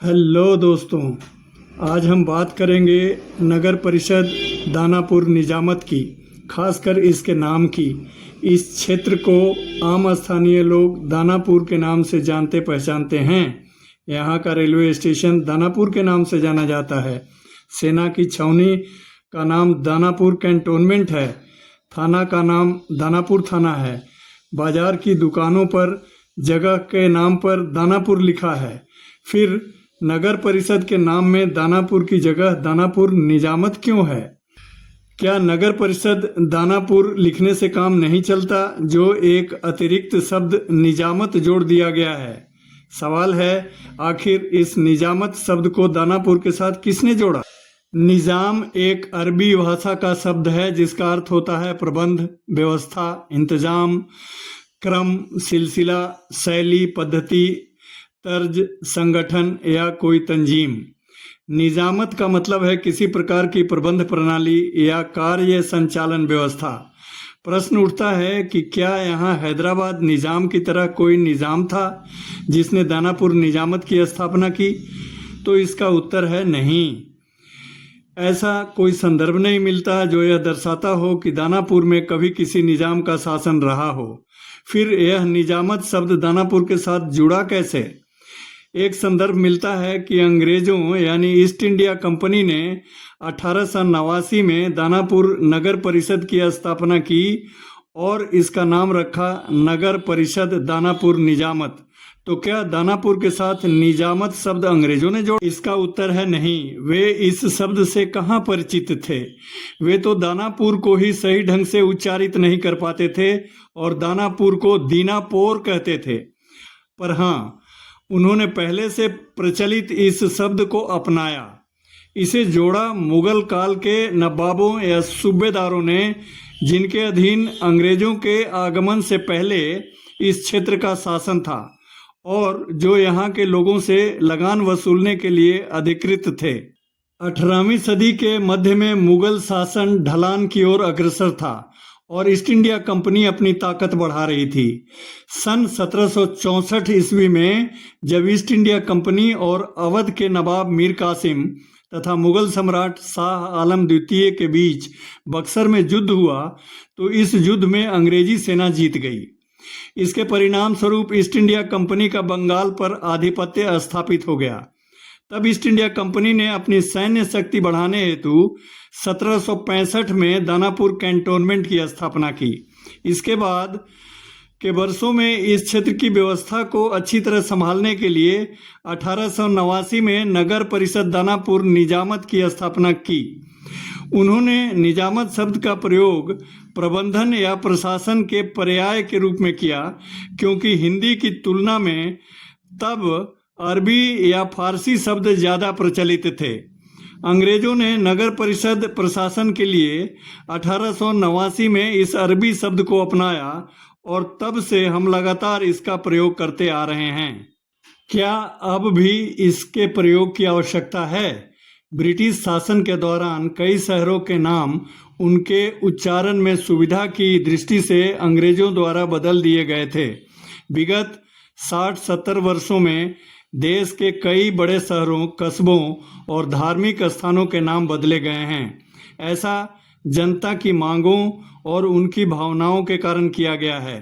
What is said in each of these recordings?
Hello दोस्तों, आज हम बात करेंगे नगर परिषद दानापुर निजामत की, खासकर इसके नाम की। इस क्षेत्र को आम स्थानीय लोग दानापुर के नाम से जानते पहचानते हैं। यहाँ का रेलवे स्टेशन दानापुर के नाम से जाना जाता है। सेना की छावनी का नाम दानापुर कैंटोनमेंट है। थाना का नाम दानापुर थाना है। बाजार की दुकानों पर जगह के नाम पर दानापुर लिखा है। फिर नगर परिषद के नाम में दानापुर की जगह दानापुर निजामत क्यों है? क्या नगर परिषद दानापुर लिखने से काम नहीं चलता, जो एक अतिरिक्त शब्द निजामत जोड़ दिया गया है? सवाल है, आखिर इस निजामत शब्द को दानापुर के साथ किसने जोड़ा? निजाम एक अरबी भाषा का शब्द है जिसका अर्थ होता है प्रबंध, व्यवस्था, इंतजाम, क्रम, सिलसिला, शैली, पद्धति, तर्ज, संगठन या कोई तंजीम। निजामत का मतलब है किसी प्रकार की प्रबंध प्रणाली या कार्य संचालन व्यवस्था। प्रश्न उठता है कि क्या यहाँ हैदराबाद निजाम की तरह कोई निजाम था जिसने दानापुर निजामत की स्थापना की? तो इसका उत्तर है नहीं। ऐसा कोई संदर्भ नहीं मिलता जो यह दर्शाता हो कि दानापुर में कभी किसी निजाम का शासन रहा हो। फिर यह निजामत शब्द दानापुर के साथ जुड़ा कैसे? एक संदर्भ मिलता है कि अंग्रेजों यानी ईस्ट इंडिया कंपनी ने 1889 में दानापुर नगर परिषद की स्थापना की और इसका नाम रखा नगर परिषद दानापुर निजामत। तो क्या दानापुर के साथ निजामत शब्द अंग्रेजों ने जोड़ा? इसका उत्तर है नहीं। वे इस शब्द से कहाँ परिचित थे? वे तो दानापुर को ही सही ढंग से उच्चारित नहीं कर पाते थे और दानापुर को दीनापोर कहते थे। पर हाँ, उन्होंने पहले से प्रचलित इस शब्द को अपनाया। इसे जोड़ा मुगल काल के नवाबों या सूबेदारों ने, जिनके अधीन अंग्रेजों के आगमन से पहले इस क्षेत्र का शासन था और जो यहाँ के लोगों से लगान वसूलने के लिए अधिकृत थे। 18वीं सदी के मध्य में मुगल शासन ढलान की ओर अग्रसर था और ईस्ट इंडिया कंपनी अपनी ताकत बढ़ा रही थी। सन 1764 ईस्वी में जब ईस्ट इंडिया कंपनी और अवध के नवाब मीर कासिम तथा मुगल सम्राट शाह आलम द्वितीय के बीच बक्सर में युद्ध हुआ, तो इस युद्ध में अंग्रेजी सेना जीत गई। इसके परिणाम स्वरूप ईस्ट इंडिया कंपनी का बंगाल पर आधिपत्य स्थापित हो गया। तब ईस्ट इंडिया कंपनी ने अपनी सैन्य शक्ति बढ़ाने हेतु 1765 में दानापुर कैंटोनमेंट की स्थापना की। इसके बाद के वर्षों में इस क्षेत्र की व्यवस्था को अच्छी तरह संभालने के लिए 1889 में नगर परिषद दानापुर निजामत की स्थापना की। उन्होंने निजामत शब्द का प्रयोग प्रबंधन या प्रशासन के पर्याय के रूप में किया, क्योंकि हिंदी की तुलना में तब अरबी या फारसी शब्द ज़्यादा प्रचलित थे। अंग्रेजों ने नगर परिषद प्रशासन के लिए 1889 में इस अरबी शब्द को अपनाया और तब से हम लगातार इसका प्रयोग करते आ रहे हैं। क्या अब भी इसके प्रयोग की आवश्यकता है? ब्रिटिश शासन के दौरान कई शहरों के नाम उनके उच्चारण में सुविधा की दृष्टि से अंग्रेजों द्वारा बदल दिए गए थे। विगत 60-70 वर्षों में देश के कई बड़े शहरों, कस्बों और धार्मिक स्थानों के नाम बदले गए हैं। ऐसा जनता की मांगों और उनकी भावनाओं के कारण किया गया है।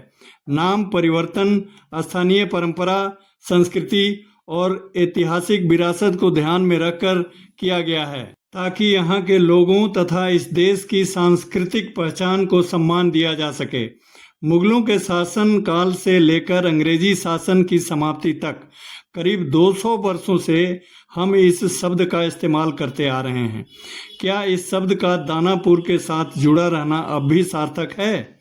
नाम परिवर्तन स्थानीय परंपरा, संस्कृति और ऐतिहासिक विरासत को ध्यान में रखकर किया गया है, ताकि यहाँ के लोगों तथा इस देश की सांस्कृतिक पहचान को सम्मान दिया जा सके। मुगलों के शासन काल से लेकर अंग्रेजी शासन की समाप्ति तक करीब 200 वर्षों से हम इस शब्द का इस्तेमाल करते आ रहे हैं। क्या इस शब्द का दानापुर के साथ जुड़ा रहना अब भी सार्थक है?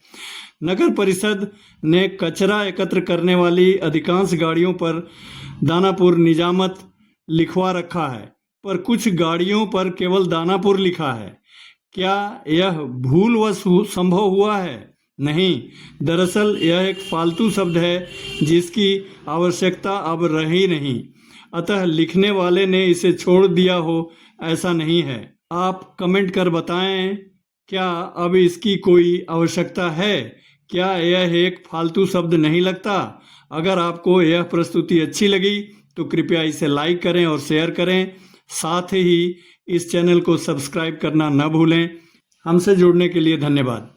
नगर परिषद ने कचरा एकत्र करने वाली अधिकांश गाड़ियों पर दानापुर निजामत लिखवा रखा है, पर कुछ गाड़ियों पर केवल दानापुर लिखा है। क्या यह भूलवश संभव हुआ है? नहीं, दरअसल यह एक फालतू शब्द है जिसकी आवश्यकता अब रही नहीं, अतः लिखने वाले ने इसे छोड़ दिया हो ऐसा नहीं है। आप कमेंट कर बताएं, क्या अब इसकी कोई आवश्यकता है? क्या यह एक फालतू शब्द नहीं लगता? अगर आपको यह प्रस्तुति अच्छी लगी तो कृपया इसे लाइक करें और शेयर करें। साथ ही इस चैनल को सब्सक्राइब करना न भूलें। हमसे जुड़ने के लिए धन्यवाद।